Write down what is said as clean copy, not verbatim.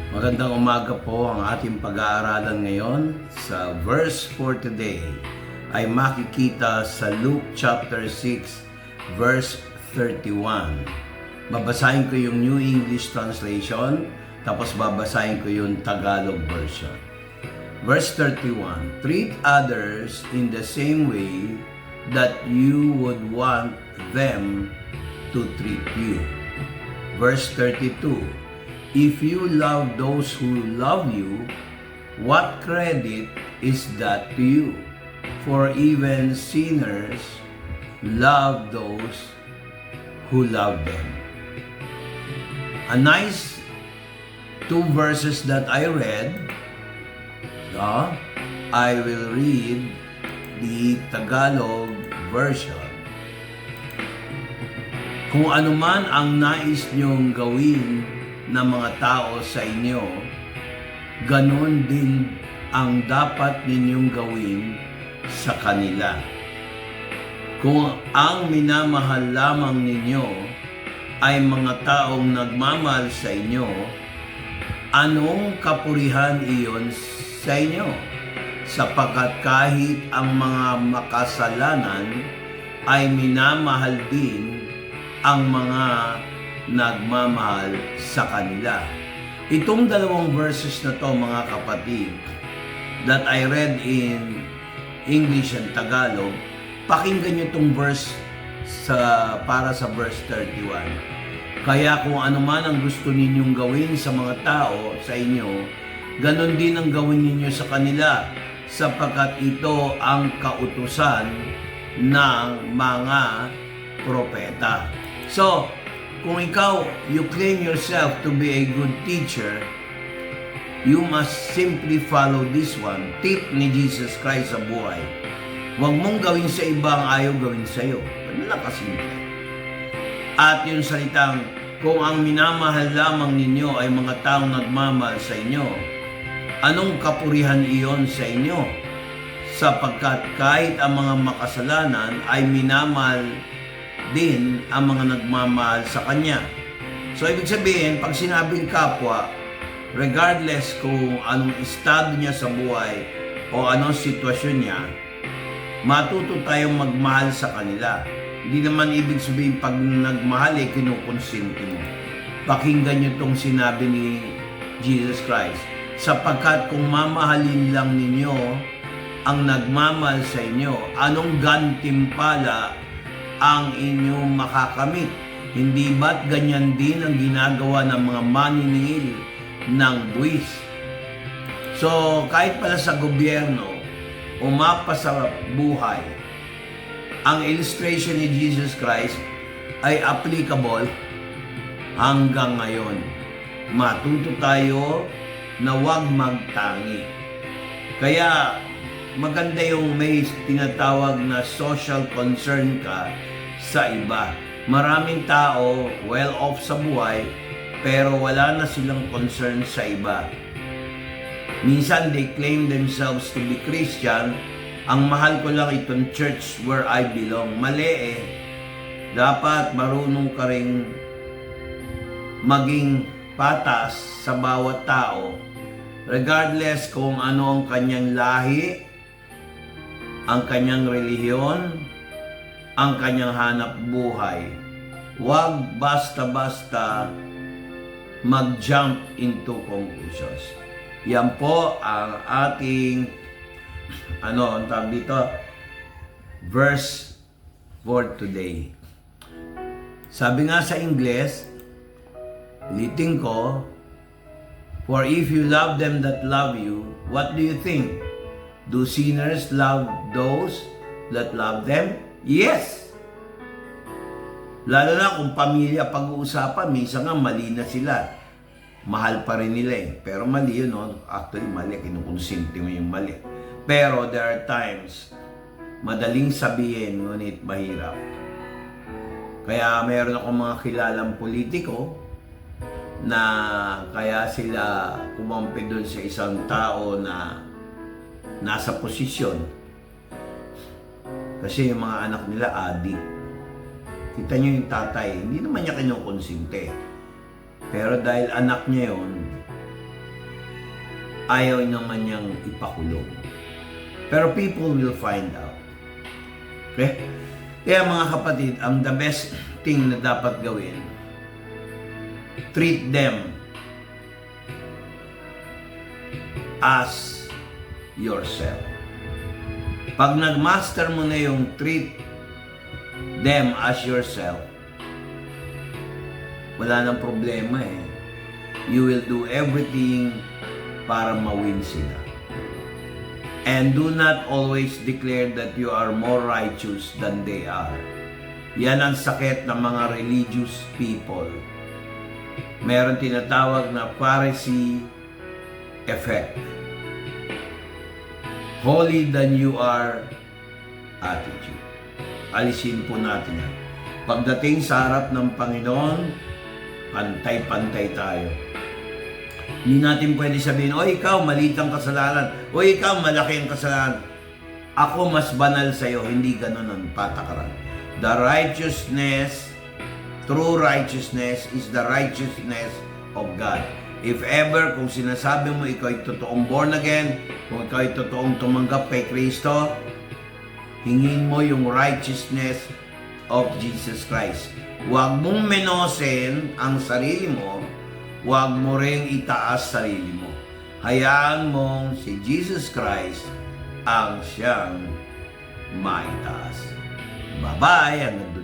Magandang umaga po. Ang ating pag-aaralan ngayon sa verse for today ay makikita sa Luke chapter 6 verse 31. Babasahin ko yung New English Translation, tapos babasahin ko yung Tagalog version. Verse 31, treat others in the same way that you would want them to treat you. Verse 32, if you love those who love you, what credit is that to you? For even sinners love those who love them. A nice two verses that I read. I will read the Tagalog version. Kung ano man ang nais niyong gawin ng mga tao sa inyo, ganon din ang dapat ninyong gawin sa kanila. Kung ang minamahal lamang ninyo ay mga taong nagmamahal sa inyo, anong kapurihan iyon sa inyo? Sapagkat kahit ang mga makasalanan ay minamahal din ang mga nagmamahal sa kanila. Itong dalawang verses na to, mga kapatid, that I read in English and Tagalog, pakinggan nyo itong verse para sa verse 31. Kaya kung ano man ang gusto ninyong gawin sa mga tao sa inyo, ganon din ang gawin ninyo sa kanila, sapagkat ito ang kautusan ng mga propeta. So, kung ikaw, you claim yourself to be a good teacher, you must simply follow this one. Tip ni Jesus Christ sa buhay. Huwag mong gawin sa iba ang ayaw gawin sa iyo. Ano lang kasimple. At yung salitang, kung ang minamahal lamang ninyo ay mga taong nagmamahal sa inyo, anong kapurihan iyon sa inyo? Sapagkat kahit ang mga makasalanan ay minamahal din ang mga nagmamahal sa kanya. So, ibig sabihin, pag sinabing kapwa, regardless kung anong estado niya sa buhay o anong sitwasyon niya, matuto tayong magmahal sa kanila. Hindi naman ibig sabihin pag nagmahal kinukonsinti mo. Pakinggan niyo itong sinabi ni Jesus Christ. Sapagkat kung mamahalin lang ninyo ang nagmamahal sa inyo, anong gantimpala ang inyong makakamit? Hindi ba't ganyan din ang ginagawa ng mga maniningil ng buwis? So, kahit pala sa gobyerno, umapa sa buhay, ang illustration ni Jesus Christ ay applicable hanggang ngayon. Matuto tayo na huwag magtangi. Kaya, maganda yung may tinatawag na social concern ka sa iba. Maraming tao well off sa buhay pero wala na silang concern sa iba. Minsan they claim themselves to be Christian. Ang mahal ko lang itong church where I belong. Mali eh. Dapat marunong ka ring maging patas sa bawat tao regardless kung ano ang kanyang lahi, ang kanyang relihiyon, ang kanyang hanap buhay. Huwag basta-basta mag-jump into conclusions. Yan po ang ating ang tawag dito, verse for today. Sabi nga sa Ingles, ulitin ko, for if you love them that love you, what do you think? Do sinners love those that love them? Yes! Lalo na kung pamilya pag-uusapan, minsan nga mali na sila. Mahal pa rin nila eh. Pero mali yun, no? Actually, mali. Kinukonsinti mo yung mali. Pero there are times, madaling sabihin, ngunit mahirap. Kaya mayroon akong mga kilalang politiko na kaya sila kumampi doon sa isang tao na nasa posisyon. Kasi yung mga anak nila adik. Kita nyo yung tatay, hindi naman niya kinukonsinte. Pero dahil anak niya yun, ayaw naman niyang ipakulong. Pero people will find out. Okay? Kaya mga kapatid, ang the best thing na dapat gawin, treat them as yourself. Pag nag-master mo na yung treat them as yourself, wala nang problema eh. You will do everything para ma-win sila. And do not always declare that you are more righteous than they are. Yan ang sakit ng mga religious people. Meron tinatawag na Pharisee effect. Holy than you are attitude. Alisin po natin yan. Pagdating sa harap ng Panginoon, pantay-pantay tayo. Hindi natin pwede sabihin, o ikaw, maliit ang kasalanan. O ikaw, malaki ang kasalanan. Ako mas banal sa'yo. Hindi ganun ang patakaran. The righteousness, true righteousness is the righteousness of God. If ever, kung sinasabi mo ikaw ay totoong born again, kung ikaw ay totoong tumanggap kay Kristo, hingin mo yung righteousness of Jesus Christ. Huwag mong menosen ang sarili mo, huwag mo ring itaas sarili mo. Hayaan mong si Jesus Christ ang siyang maitaas. Bye-bye! Hanggang